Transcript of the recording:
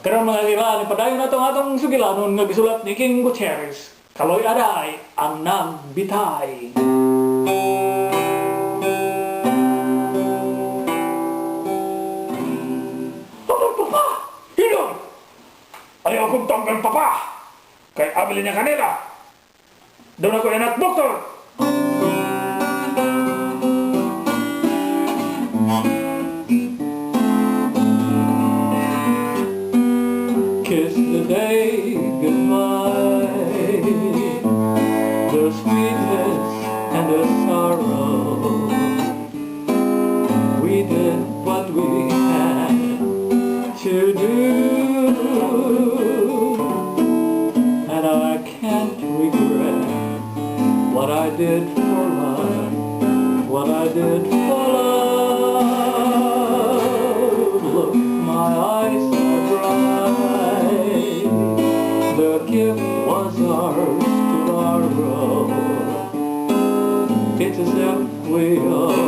Karon mga kaibigan, padayon na atong sugilanon nga gisulat ni Iking Gutierez. Kaluy-a Day Ang Nagbitay. Totoo papa! Hinon! Ayaw akong tanggal papa! Kay abili niya kanila. Doon ako anak doktor! Kiss the day goodbye, the sweetness and the sorrow. We did what we had to do, and I can't regret what I did for love, what I did for love. Look, my eyes are bright. The gift was ours to borrow. It's as if we all